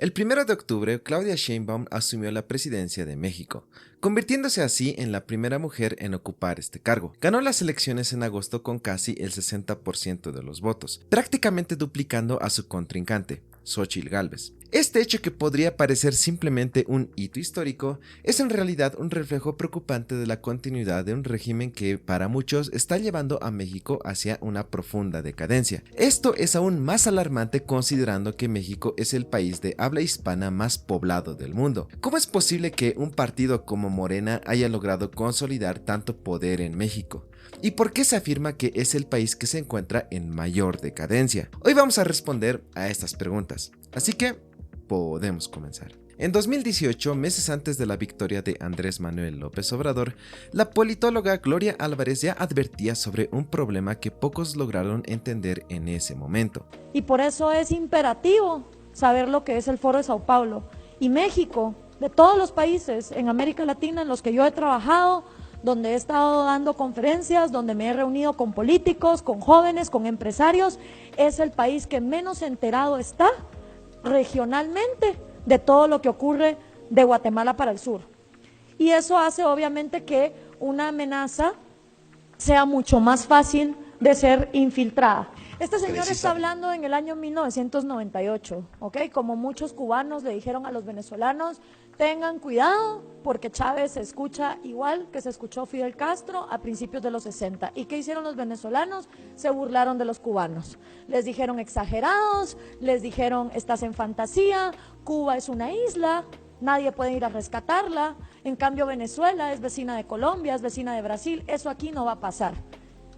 El 1 de octubre, Claudia Sheinbaum asumió la presidencia de México, convirtiéndose así en la primera mujer en ocupar este cargo. Ganó las elecciones en agosto con casi el 60% de los votos, prácticamente duplicando a su contrincante, Xóchitl Gálvez. Este hecho, que podría parecer simplemente un hito histórico, es en realidad un reflejo preocupante de la continuidad de un régimen que para muchos está llevando a México hacia una profunda decadencia. Esto es aún más alarmante considerando que México es el país de habla hispana más poblado del mundo. ¿Cómo es posible que un partido como Morena haya logrado consolidar tanto poder en México? ¿Y por qué se afirma que es el país que se encuentra en mayor decadencia? Hoy vamos a responder a estas preguntas, así que podemos comenzar. En 2018, meses antes de la victoria de Andrés Manuel López Obrador, la politóloga Gloria Álvarez ya advertía sobre un problema que pocos lograron entender en ese momento. Y por eso es imperativo saber lo que es el Foro de Sao Paulo. Y México, de todos los países en América Latina en los que yo he trabajado, donde he estado dando conferencias, donde me he reunido con políticos, con jóvenes, con empresarios, es el país que menos enterado está regionalmente de todo lo que ocurre de Guatemala para el sur. Y eso hace obviamente que una amenaza sea mucho más fácil de ser infiltrada. Este señor está hablando en el año 1998, ¿ok? Como muchos cubanos le dijeron a los venezolanos, tengan cuidado porque Chávez se escucha igual que se escuchó Fidel Castro a principios de los 60. ¿Y qué hicieron los venezolanos? Se burlaron de los cubanos. Les dijeron exagerados, les dijeron estás en fantasía, Cuba es una isla, nadie puede ir a rescatarla. En cambio Venezuela es vecina de Colombia, es vecina de Brasil, eso aquí no va a pasar.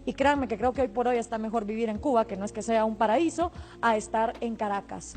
Y créanme que creo que hoy por hoy está mejor vivir en Cuba, que no es que sea un paraíso, a estar en Caracas.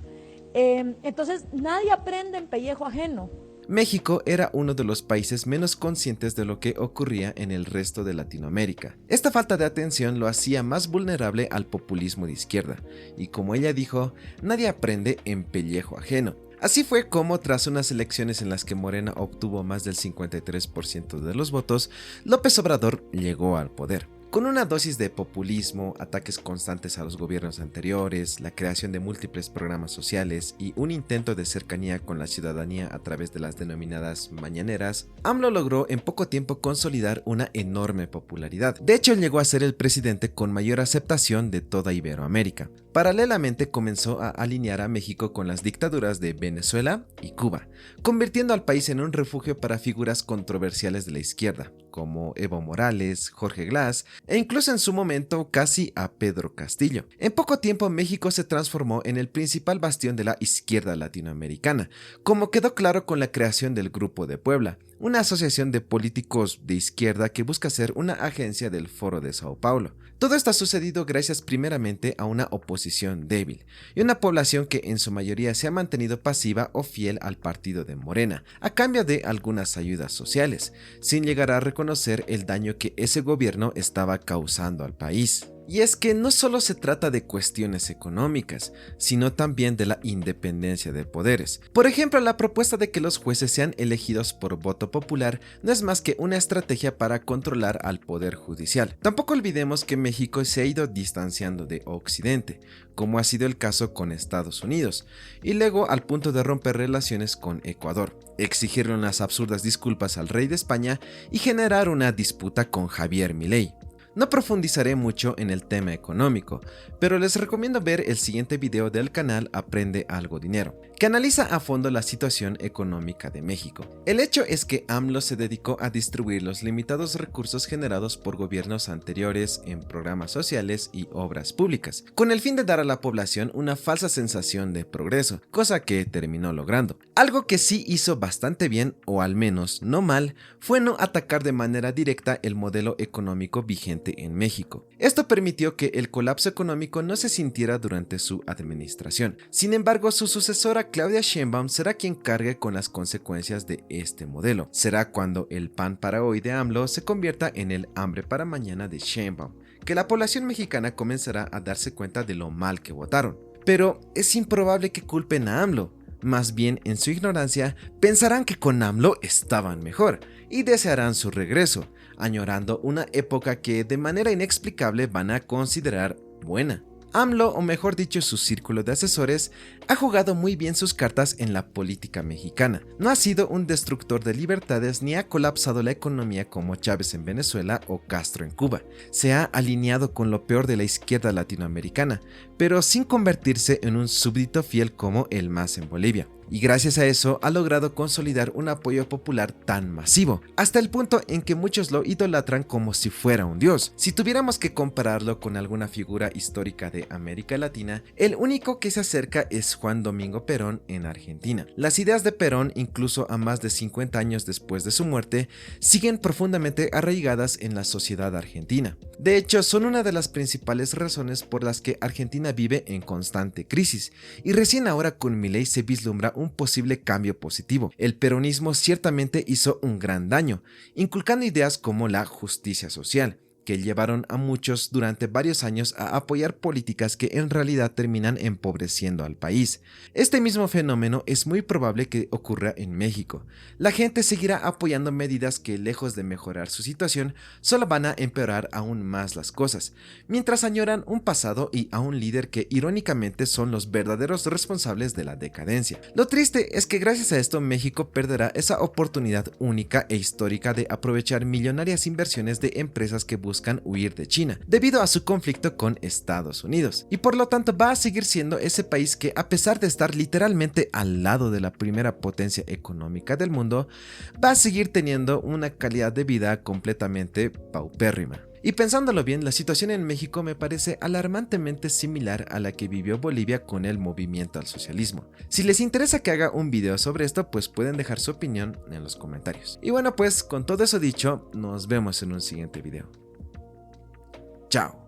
Entonces nadie aprende en pellejo ajeno. México era uno de los países menos conscientes de lo que ocurría en el resto de Latinoamérica. Esta falta de atención lo hacía más vulnerable al populismo de izquierda, y como ella dijo, nadie aprende en pellejo ajeno. Así fue como, tras unas elecciones en las que Morena obtuvo más del 53% de los votos, López Obrador llegó al poder. Con una dosis de populismo, ataques constantes a los gobiernos anteriores, la creación de múltiples programas sociales y un intento de cercanía con la ciudadanía a través de las denominadas mañaneras, AMLO logró en poco tiempo consolidar una enorme popularidad. De hecho, llegó a ser el presidente con mayor aceptación de toda Iberoamérica. Paralelamente comenzó a alinear a México con las dictaduras de Venezuela y Cuba, convirtiendo al país en un refugio para figuras controversiales de la izquierda, como Evo Morales, Jorge Glass e incluso en su momento casi a Pedro Castillo. En poco tiempo México se transformó en el principal bastión de la izquierda latinoamericana, como quedó claro con la creación del Grupo de Puebla, una asociación de políticos de izquierda que busca ser una agencia del Foro de Sao Paulo. Todo esto ha sucedido gracias primeramente a una oposición débil y una población que en su mayoría se ha mantenido pasiva o fiel al partido de Morena, a cambio de algunas ayudas sociales, sin llegar a reconocer el daño que ese gobierno estaba causando al país. Y es que no solo se trata de cuestiones económicas, sino también de la independencia de poderes. Por ejemplo, la propuesta de que los jueces sean elegidos por voto popular no es más que una estrategia para controlar al poder judicial. Tampoco olvidemos que México se ha ido distanciando de Occidente, como ha sido el caso con Estados Unidos, y luego al punto de romper relaciones con Ecuador, exigirle unas absurdas disculpas al rey de España y generar una disputa con Javier Milei. No profundizaré mucho en el tema económico, pero les recomiendo ver el siguiente video del canal Aprende Algo Dinero, que analiza a fondo la situación económica de México. El hecho es que AMLO se dedicó a distribuir los limitados recursos generados por gobiernos anteriores en programas sociales y obras públicas, con el fin de dar a la población una falsa sensación de progreso, cosa que terminó logrando. Algo que sí hizo bastante bien, o al menos no mal, fue no atacar de manera directa el modelo económico vigente en México. Esto permitió que el colapso económico no se sintiera durante su administración. Sin embargo, su sucesora Claudia Sheinbaum será quien cargue con las consecuencias de este modelo. Será cuando el pan para hoy de AMLO se convierta en el hambre para mañana de Sheinbaum, que la población mexicana comenzará a darse cuenta de lo mal que votaron. Pero es improbable que culpen a AMLO. Más bien, en su ignorancia, pensarán que con AMLO estaban mejor y desearán su regreso, añorando una época que de manera inexplicable van a considerar buena. AMLO, o mejor dicho su círculo de asesores, ha jugado muy bien sus cartas en la política mexicana. No ha sido un destructor de libertades ni ha colapsado la economía como Chávez en Venezuela o Castro en Cuba. Se ha alineado con lo peor de la izquierda latinoamericana, pero sin convertirse en un súbdito fiel como el MAS en Bolivia. Y gracias a eso ha logrado consolidar un apoyo popular tan masivo, hasta el punto en que muchos lo idolatran como si fuera un dios. Si tuviéramos que compararlo con alguna figura histórica de América Latina, el único que se acerca es Juan Domingo Perón en Argentina. Las ideas de Perón, incluso a más de 50 años después de su muerte, siguen profundamente arraigadas en la sociedad argentina. De hecho, son una de las principales razones por las que Argentina vive en constante crisis, y recién ahora con Milei se vislumbra un posible cambio positivo. El peronismo ciertamente hizo un gran daño, inculcando ideas como la justicia social, que llevaron a muchos durante varios años a apoyar políticas que en realidad terminan empobreciendo al país. Este mismo fenómeno es muy probable que ocurra en México. La gente seguirá apoyando medidas que, lejos de mejorar su situación, solo van a empeorar aún más las cosas, mientras añoran un pasado y a un líder que irónicamente son los verdaderos responsables de la decadencia. Lo triste es que gracias a esto México perderá esa oportunidad única e histórica de aprovechar millonarias inversiones de empresas que buscan huir de China, debido a su conflicto con Estados Unidos, y por lo tanto va a seguir siendo ese país que, a pesar de estar literalmente al lado de la primera potencia económica del mundo, va a seguir teniendo una calidad de vida completamente paupérrima. Y pensándolo bien, la situación en México me parece alarmantemente similar a la que vivió Bolivia con el movimiento al socialismo. Si les interesa que haga un video sobre esto, pues pueden dejar su opinión en los comentarios. Y bueno, pues con todo eso dicho, nos vemos en un siguiente video. Chao.